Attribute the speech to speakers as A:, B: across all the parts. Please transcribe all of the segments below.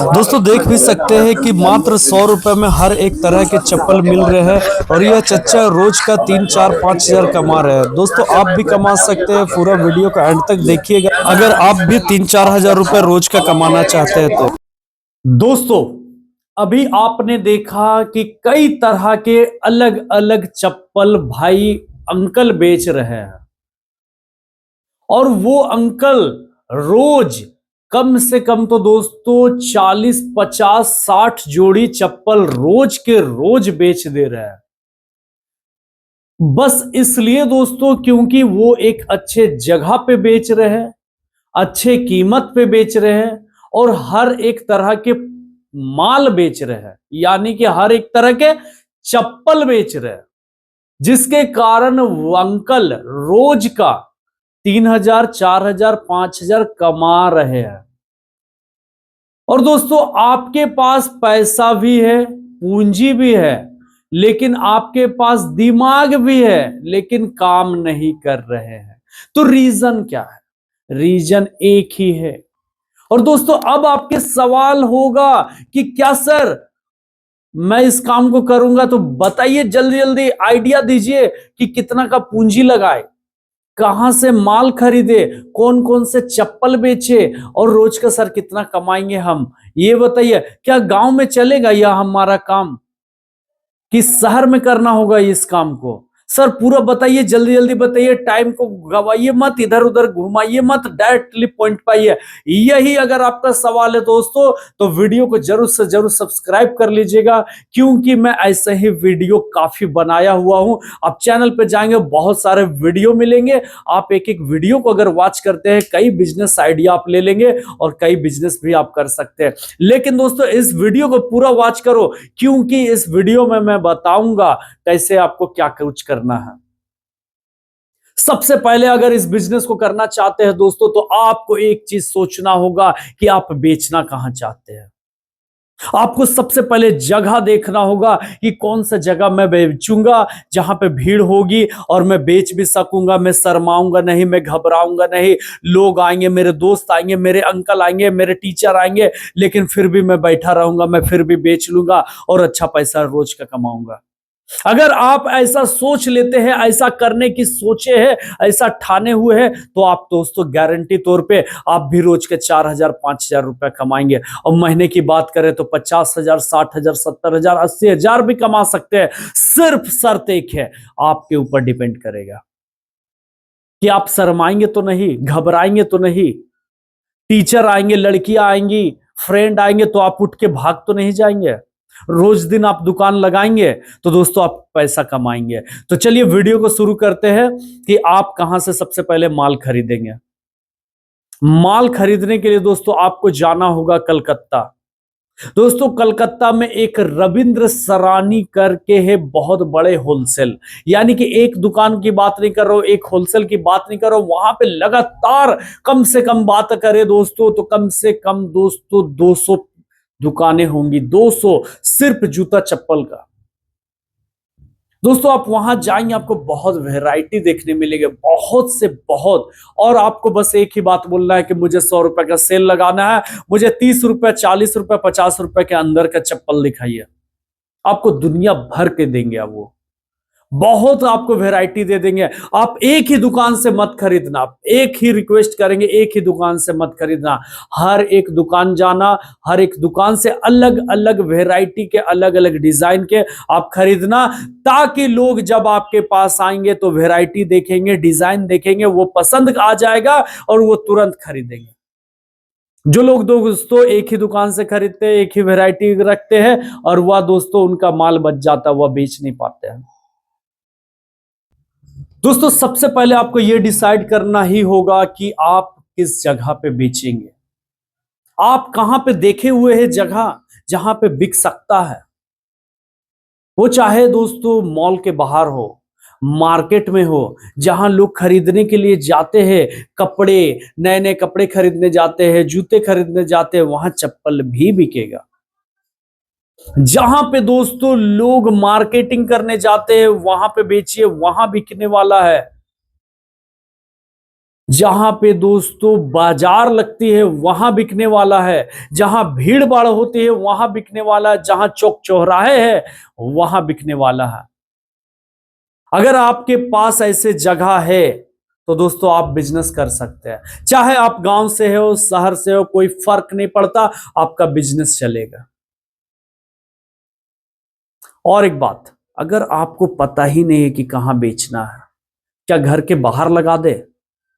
A: दोस्तों देख भी सकते हैं कि मात्र 100 रुपए में हर एक तरह के चप्पल मिल रहे हैं और यह चच्चा रोज का 3 4 5 हजार कमा रहे हैं। दोस्तों आप भी कमा सकते हैं, पूरा वीडियो का एंड तक देखिएगा अगर आप भी 3 4 हजार रुपए रोज का कमाना चाहते हैं तो। दोस्तों अभी आपने देखा कि कई तरह के अलग अलग चप्पल भाई अंकल बेच रहे हैं और वो अंकल रोज कम से कम तो दोस्तों 40 50 60 जोड़ी चप्पल रोज के रोज बेच दे रहे हैं। बस इसलिए दोस्तों क्योंकि वो एक अच्छे जगह पे बेच रहे हैं, अच्छे कीमत पे बेच रहे हैं और हर एक तरह के माल बेच रहे हैं, यानी कि हर एक तरह के चप्पल बेच रहे हैं, जिसके कारण वो अंकल रोज का 3 हजार 4 हजार 5 हजार कमा रहे हैं। और दोस्तों आपके पास पैसा भी है, पूंजी भी है, लेकिन आपके पास दिमाग भी है लेकिन काम नहीं कर रहे हैं। तो रीजन क्या है? रीजन एक ही है। और दोस्तों अब आपके सवाल होगा कि क्या सर मैं इस काम को करूंगा, तो बताइए जल्दी जल्दी आइडिया दीजिए कि कितना का पूंजी लगाए, कहां से माल खरीदे, कौन कौन से चप्पल बेचे और रोज का सर कितना कमाएंगे हम, ये बताइए। क्या गांव में चलेगा यह हमारा काम कि शहर में करना होगा इस काम को? सर पूरा बताइए, जल्दी जल्दी बताइए, टाइम को गवाइए मत, इधर उधर घुमाइए मत, डायरेक्टली पॉइंट पाइए। यही अगर आपका सवाल है दोस्तों तो वीडियो को जरूर से जरूर सब्सक्राइब कर लीजिएगा, क्योंकि मैं ऐसे ही वीडियो काफी बनाया हुआ हूं। आप चैनल पे जाएंगे बहुत सारे वीडियो मिलेंगे, आप एक एक वीडियो को अगर वॉच करते हैं कई बिजनेस आइडिया आप ले लेंगे और कई बिजनेस भी आप कर सकते हैं। लेकिन दोस्तों इस वीडियो को पूरा वॉच करो, क्योंकि इस वीडियो में मैं बताऊंगा कैसे आपको क्या कुछ करना है। सबसे पहले अगर इस बिजनेस को करना चाहते हैं दोस्तों तो आपको एक चीज सोचना होगा कि आप बेचना कहां चाहते हैं। आपको सबसे पहले जगह देखना होगा कि कौन सा जगह मैं बेचूंगा जहां पे भीड़ होगी और मैं बेच भी सकूंगा, मैं शर्माऊंगा नहीं, मैं घबराऊंगा नहीं। लोग आएंगे, मेरे दोस्त आएंगे, मेरे अंकल आएंगे, मेरे टीचर आएंगे, लेकिन फिर भी मैं बैठा रहूंगा, मैं फिर भी बेच लूंगा और अच्छा पैसा रोज का कमाऊंगा। अगर आप ऐसा सोच लेते हैं, ऐसा करने की सोचे हैं, ऐसा ठाने हुए हैं, तो आप दोस्तों गारंटी तौर पे आप भी रोज के 4 हजार 5 हजार रुपए कमाएंगे। और महीने की बात करें तो 50 हजार 60 हजार 70 हजार 80 हजार भी कमा सकते हैं। सिर्फ शर्त एक है, आपके ऊपर डिपेंड करेगा कि आप शर्माएंगे तो नहीं, घबराएंगे तो नहीं। टीचर आएंगे, लड़कियां आएंगी, फ्रेंड आएंगे तो आप उठ के भाग तो नहीं जाएंगे। रोज दिन आप दुकान लगाएंगे तो दोस्तों आप पैसा कमाएंगे। तो चलिए वीडियो को शुरू करते हैं कि आप कहां से सबसे पहले माल खरीदेंगे। माल खरीदने के लिए दोस्तों आपको जाना होगा कलकत्ता। दोस्तों कलकत्ता में एक रविंद्र सरानी करके है बहुत बड़े होलसेल, यानी कि एक दुकान की बात नहीं कर रहा हूं, एक होलसेल की बात नहीं कर रहा हूं, वहां पे लगातार कम से कम बात करें दोस्तों तो कम से कम दोस्तों 200 दुकानें होंगी। 200 सिर्फ जूता चप्पल का। दोस्तों आप वहां जाएंगे आपको बहुत वैरायटी देखने मिलेगी, बहुत से बहुत। और आपको बस एक ही बात बोलना है कि मुझे 100 रुपए का सेल लगाना है, मुझे 30 रुपए 40 रुपए 50 रुपए के अंदर का चप्पल दिखाइए। आपको दुनिया भर के देंगे आप, वो बहुत आपको वैरायटी दे देंगे। आप एक ही दुकान से मत खरीदना, आप एक ही रिक्वेस्ट करेंगे, एक ही दुकान से मत खरीदना। हर एक दुकान जाना, हर एक दुकान से अलग अलग वैरायटी के अलग अलग डिजाइन के आप खरीदना, ताकि लोग जब आपके पास आएंगे तो वैरायटी देखेंगे, डिजाइन देखेंगे, वो पसंद आ जाएगा और वो तुरंत खरीदेंगे। जो लोग दोस्तों एक ही दुकान से खरीदते हैं, एक ही वैरायटी रखते हैं और वह दोस्तों उनका माल बच जाता है, वह बेच नहीं पाते हैं। दोस्तों सबसे पहले आपको यह डिसाइड करना ही होगा कि आप किस जगह पे बेचेंगे। आप कहां पे देखे हुए हैं जगह जहां पे बिक सकता है। वो चाहे दोस्तों मॉल के बाहर हो, मार्केट में हो, जहां लोग खरीदने के लिए जाते हैं, कपड़े, नए नए कपड़े खरीदने जाते हैं, जूते खरीदने जाते हैं, वहां चप्पल भी बिकेगा। जहां पे दोस्तों लोग मार्केटिंग करने जाते हैं वहां पे बेचिए, वहां बिकने वाला है। जहां पे दोस्तों बाजार लगती है वहां बिकने वाला है, जहां भीड़ भाड़ होती है वहां बिकने वाला है, जहां चौक चौराहे है वहां बिकने वाला है। अगर आपके पास ऐसे जगह है तो दोस्तों आप बिजनेस कर सकते हैं। चाहे आप गांव से हो, शहर से हो, कोई फर्क नहीं पड़ता, आपका बिजनेस चलेगा। और एक बात, अगर आपको पता ही नहीं है कि कहां बेचना है, क्या घर के बाहर लगा दे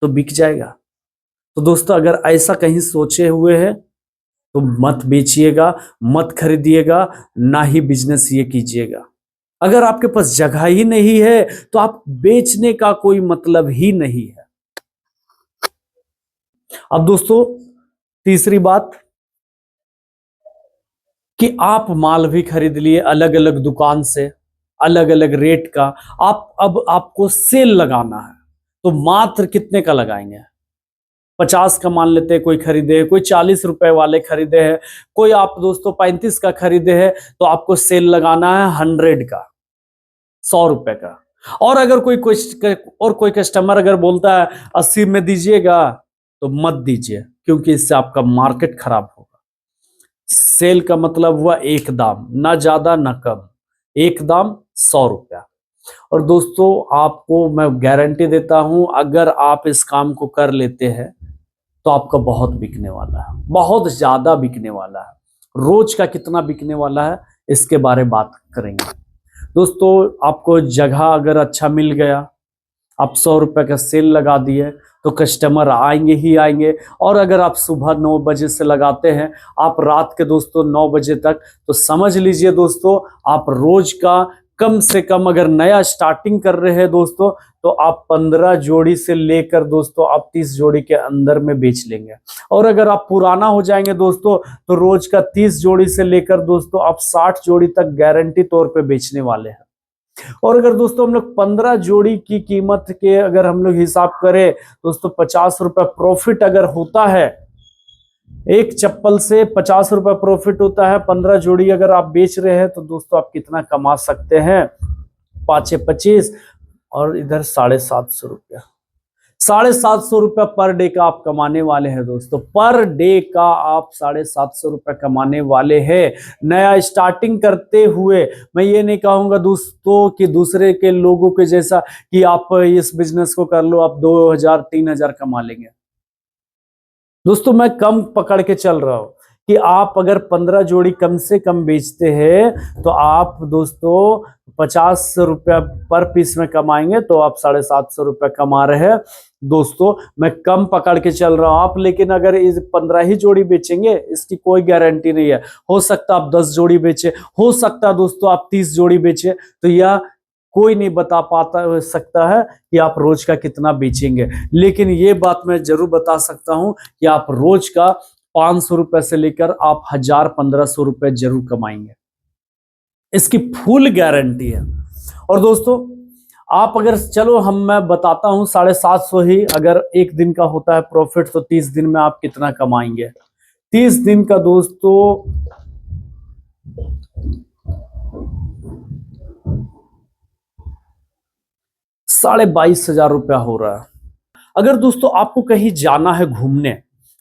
A: तो बिक जाएगा? तो दोस्तों अगर ऐसा कहीं सोचे हुए हैं तो मत बेचिएगा, मत खरीदिएगा, ना ही बिजनेस ये कीजिएगा। अगर आपके पास जगह ही नहीं है तो आप बेचने का कोई मतलब ही नहीं है। अब दोस्तों तीसरी बात कि आप माल भी खरीद लिए अलग अलग दुकान से, अलग अलग रेट का। आप अब आपको सेल लगाना है तो मात्र कितने का लगाएंगे? 50 का मान लेते हैं कोई खरीदे, कोई 40 रुपए वाले खरीदे हैं, कोई आप दोस्तों 35 का खरीदे हैं, तो आपको सेल लगाना है 100 का, 100 रुपए का। और अगर कोई कस्टमर अगर बोलता है 80 में दीजिएगा तो मत दीजिए, क्योंकि इससे आपका मार्केट खराब होगा। सेल का मतलब हुआ एक दाम, ना ज्यादा ना कम, एक दाम 100 रुपया। और दोस्तों आपको मैं गारंटी देता हूं, अगर आप इस काम को कर लेते हैं तो आपका बहुत बिकने वाला है, बहुत ज्यादा बिकने वाला है। रोज का कितना बिकने वाला है इसके बारे में बात करेंगे। दोस्तों आपको जगह अगर अच्छा मिल गया, आप 100 रुपए का सेल लगा दिए तो कस्टमर आएंगे ही आएंगे। और अगर आप सुबह 9 बजे से लगाते हैं, आप रात के दोस्तों 9 बजे तक, तो समझ लीजिए दोस्तों आप रोज का कम से कम, अगर नया स्टार्टिंग कर रहे हैं दोस्तों, तो आप 15 जोड़ी से लेकर दोस्तों आप 30 जोड़ी के अंदर में बेच लेंगे। और अगर आप पुराना हो जाएंगे दोस्तों तो रोज का 30 जोड़ी से लेकर दोस्तों आप 60 जोड़ी तक गारंटी तौर पे बेचने वाले हैं। और अगर दोस्तों हम लोग 15 जोड़ी की कीमत के अगर हम लोग हिसाब करें दोस्तों, 50 रुपए प्रॉफिट अगर होता है, एक चप्पल से 50 रुपए प्रॉफिट होता है, 15 जोड़ी अगर आप बेच रहे हैं तो दोस्तों आप कितना कमा सकते हैं? 5×25 और इधर 750 रुपया, 750 रुपया पर डे का आप कमाने वाले हैं दोस्तों। पर डे का आप 750 रुपया कमाने वाले हैं। नया स्टार्टिंग करते हुए मैं ये नहीं कहूंगा दोस्तों कि दूसरे के लोगों के जैसा कि आप इस बिजनेस को कर लो आप 2000-3000 कमा लेंगे। दोस्तों मैं कम पकड़ के चल रहा हूं कि आप अगर 15 जोड़ी कम से कम बेचते हैं तो आप दोस्तों 50 रुपया पर पीस में कमाएंगे, तो आप 750 रुपया कमा रहे हैं। दोस्तों मैं कम पकड़ के चल रहा हूं, आप लेकिन अगर इस 15 ही जोड़ी बेचेंगे इसकी कोई गारंटी नहीं है। हो सकता आप 10 जोड़ी बेचे, हो सकता दोस्तों आप 30 जोड़ी बेचे, तो यह कोई नहीं बता पाता सकता है कि आप रोज का कितना बेचेंगे। लेकिन ये बात मैं जरूर बता सकता हूं कि आप रोज का 500 रुपए से लेकर आप 1000-1500 रुपए जरूर कमाएंगे, इसकी फुल गारंटी है। और दोस्तों आप अगर चलो मैं बताता हूं 750 ही अगर एक दिन का होता है प्रॉफिट, तो 30 दिन में आप कितना कमाएंगे? 30 दिन का दोस्तों 22,500 रुपया हो रहा है। अगर दोस्तों आपको कहीं जाना है घूमने,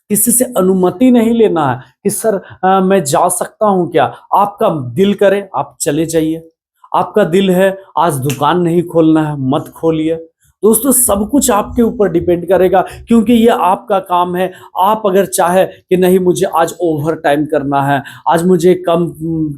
A: किसी से अनुमति नहीं लेना है कि सर मैं जा सकता हूं क्या, आपका दिल करे आप चले जाइए। आपका दिल है आज दुकान नहीं खोलना है, मत खोलिए। दोस्तों सब कुछ आपके ऊपर डिपेंड करेगा, क्योंकि ये आपका काम है। आप अगर चाहे कि नहीं मुझे आज ओवर टाइम करना है, आज मुझे कम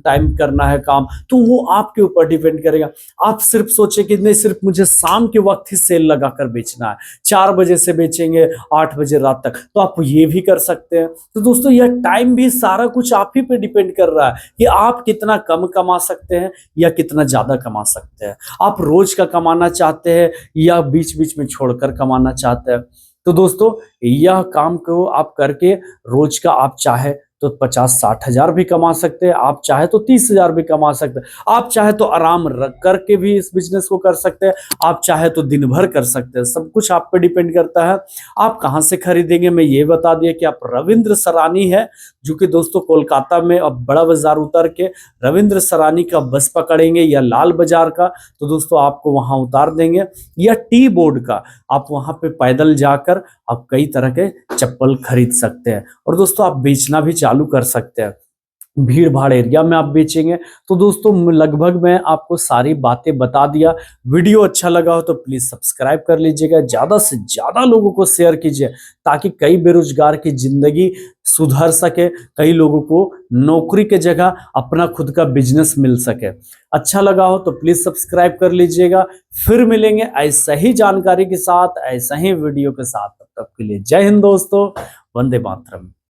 A: टाइम करना है काम, तो वो आपके ऊपर डिपेंड करेगा। आप सिर्फ सोचे कि नहीं सिर्फ मुझे शाम के वक्त ही सेल लगाकर बेचना है, 4 बजे से बेचेंगे 8 बजे रात तक, तो आप ये भी कर सकते हैं। तो दोस्तों यह टाइम भी सारा कुछ आप ही पे डिपेंड कर रहा है कि आप कितना कम कमा सकते हैं या कितना ज्यादा कमा सकते हैं। आप रोज का कमाना चाहते हैं या बीच बीच में छोड़कर कमाना चाहते हैं। तो दोस्तों यह काम को आप करके रोज का आप चाहे तो 50-60 हजार भी कमा सकते हैं, आप चाहे तो 30,000 भी कमा सकते हैं, आप चाहे तो आराम रख करके भी इस बिजनेस को कर सकते हैं, आप चाहे तो दिन भर कर सकते हैं। सब कुछ आप पे डिपेंड करता है। आप कहाँ से खरीदेंगे मैं ये बता दिया कि आप रविंद्र सरानी है, जो कि दोस्तों कोलकाता में अब बड़ा बाजार उतर के रविंद्र सरानी का बस पकड़ेंगे या लाल बाजार का, तो दोस्तों आपको वहां उतार देंगे, या टी बोर्ड का आप वहां पे पैदल जाकर आप कई तरह के चप्पल खरीद सकते हैं। और दोस्तों आप बेचना भी चालू कर सकते हैं, भीड़ भाड़ एरिया में आप बेचेंगे। तो दोस्तों लगभग मैं आपको सारी बातें बता दिया। वीडियो अच्छा लगा हो तो प्लीज सब्सक्राइब कर लीजिएगा, ज्यादा से ज्यादा लोगों को शेयर कीजिए, ताकि कई बेरोजगार की जिंदगी सुधर सके, कई लोगों को नौकरी के जगह अपना खुद का बिजनेस मिल सके। अच्छा लगा हो तो प्लीज सब्सक्राइब कर लीजिएगा। फिर मिलेंगे ऐसा ही जानकारी के साथ, ऐसा ही वीडियो के साथ। तब तक के लिए जय हिंद दोस्तों, वंदे मातरम।